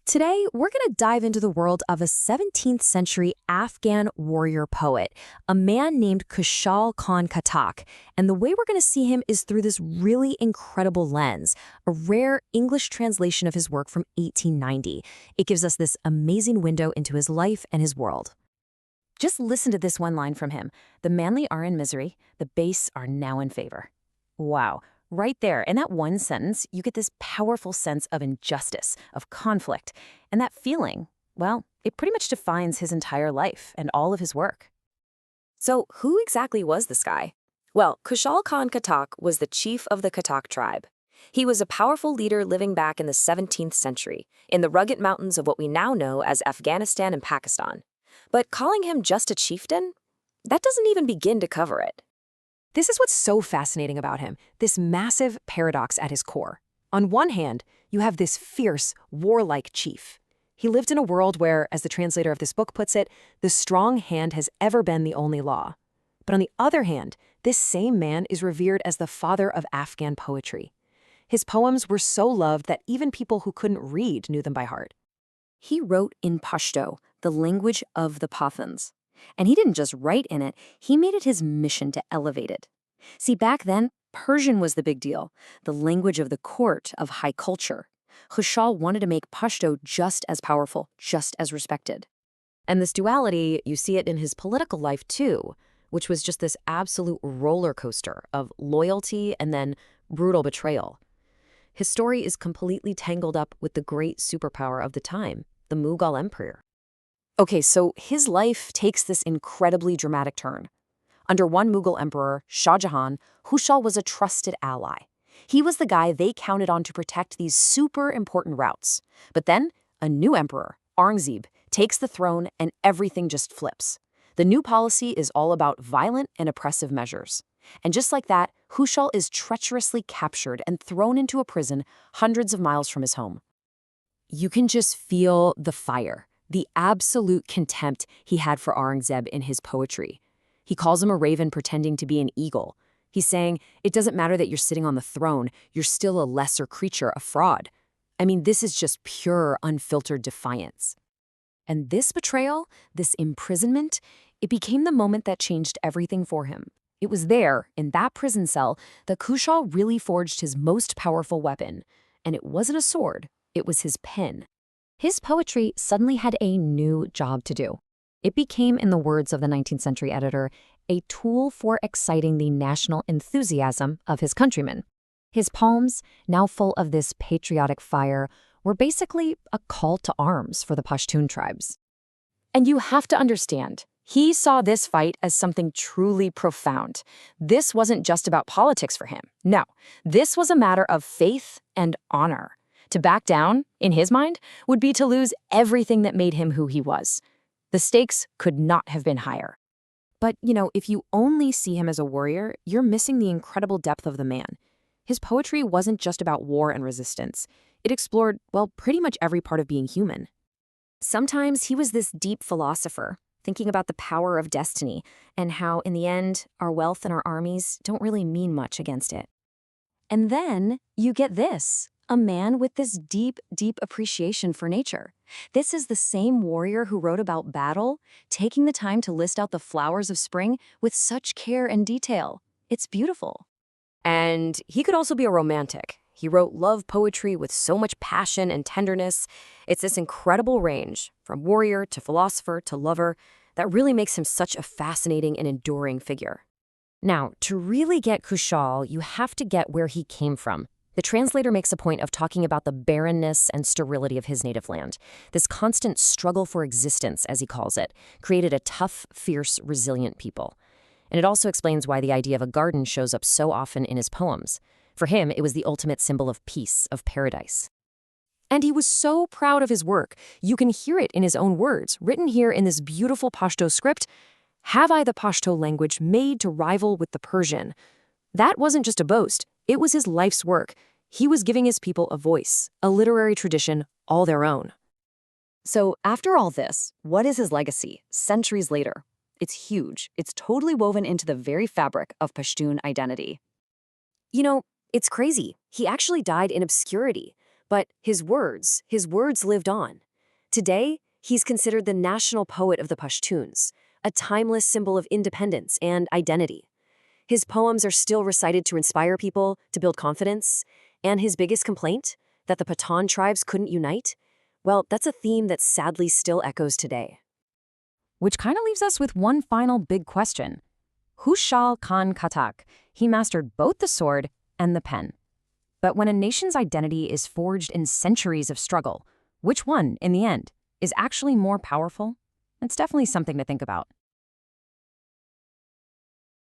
Today, we're going to dive into the world of a 17th century Afghan warrior poet, a man named Khushal Khan Khattak. And the way we're going to see him is through this really incredible lens, a rare English translation of his work from 1890. It gives us this amazing window into his life and his world. Just listen to this one line from him. The manly are in misery, the base are now in favor. Wow. Right there, in that one sentence, you get this powerful sense of injustice, of conflict. And that feeling, well, it pretty much defines his entire life and all of his work. So who exactly was this guy? Well, Khushal Khan Khattak was the chief of the Khattak tribe. He was a powerful leader living back in the 17th century, in the rugged mountains of what we now know as Afghanistan and Pakistan. But calling him just a chieftain? That doesn't even begin to cover it. This is what's so fascinating about him, this massive paradox at his core. On one hand, you have this fierce, warlike chief. He lived in a world where, as the translator of this book puts it, the strong hand has ever been the only law. But on the other hand, this same man is revered as the father of Afghan poetry. His poems were so loved that even people who couldn't read knew them by heart. He wrote in Pashto, the language of the Pathans. And he didn't just write in it, he made it his mission to elevate it. See, back then, Persian was the big deal, the language of the court, of high culture. Khushal wanted to make Pashto just as powerful, just as respected. And this duality, you see it in his political life too, which was just this absolute roller coaster of loyalty and then brutal betrayal. His story is completely tangled up with the great superpower of the time, the Mughal Emperor. Okay, so his life takes this incredibly dramatic turn. Under one Mughal emperor, Shah Jehan, Khushal was a trusted ally. He was the guy they counted on to protect these super important routes. But then, a new emperor, Aurangzeb, takes the throne and everything just flips. The new policy is all about violent and oppressive measures. And just like that, Khushal is treacherously captured and thrown into a prison hundreds of miles from his home. You can just feel the fire, the absolute contempt he had for Aurangzeb in his poetry. He calls him a raven pretending to be an eagle. He's saying, it doesn't matter that you're sitting on the throne, you're still a lesser creature, a fraud. I mean, this is just pure, unfiltered defiance. And this betrayal, this imprisonment, it became the moment that changed everything for him. It was there, in that prison cell, that Khushal really forged his most powerful weapon. And it wasn't a sword, it was his pen. His poetry suddenly had a new job to do. It became, in the words of the 19th century editor, a tool for exciting the national enthusiasm of his countrymen. His poems, now full of this patriotic fire, were basically a call to arms for the Pashtun tribes. And you have to understand, he saw this fight as something truly profound. This wasn't just about politics for him. No, this was a matter of faith and honor. To back down, in his mind, would be to lose everything that made him who he was. The stakes could not have been higher. But, if you only see him as a warrior, you're missing the incredible depth of the man. His poetry wasn't just about war and resistance. It explored, well, pretty much every part of being human. Sometimes he was this deep philosopher, thinking about the power of destiny and how, in the end, our wealth and our armies don't really mean much against it. And then you get this. A man with this deep, deep appreciation for nature. This is the same warrior who wrote about battle, taking the time to list out the flowers of spring with such care and detail. It's beautiful. And he could also be a romantic. He wrote love poetry with so much passion and tenderness. It's this incredible range, from warrior to philosopher to lover, that really makes him such a fascinating and enduring figure. Now, to really get Khushal, you have to get where he came from. The translator makes a point of talking about the barrenness and sterility of his native land. This constant struggle for existence, as he calls it, created a tough, fierce, resilient people. And it also explains why the idea of a garden shows up so often in his poems. For him, it was the ultimate symbol of peace, of paradise. And he was so proud of his work. You can hear it in his own words, written here in this beautiful Pashto script. Have I the Pashto language made to rival with the Persian? That wasn't just a boast. It was his life's work. He was giving his people a voice, a literary tradition, all their own. So after all this, what is his legacy, centuries later? It's huge. It's totally woven into the very fabric of Pashtun identity. It's crazy. He actually died in obscurity, But his words lived on. Today, he's considered the national poet of the Pashtuns, a timeless symbol of independence and identity. His poems are still recited to inspire people, to build confidence, and his biggest complaint, that the Pathan tribes couldn't unite, well, that's a theme that sadly still echoes today. Which kind of leaves us with one final big question. Khushal Khan Khattak, he mastered both the sword and the pen. But when a nation's identity is forged in centuries of struggle, which one, in the end, is actually more powerful? It's definitely something to think about.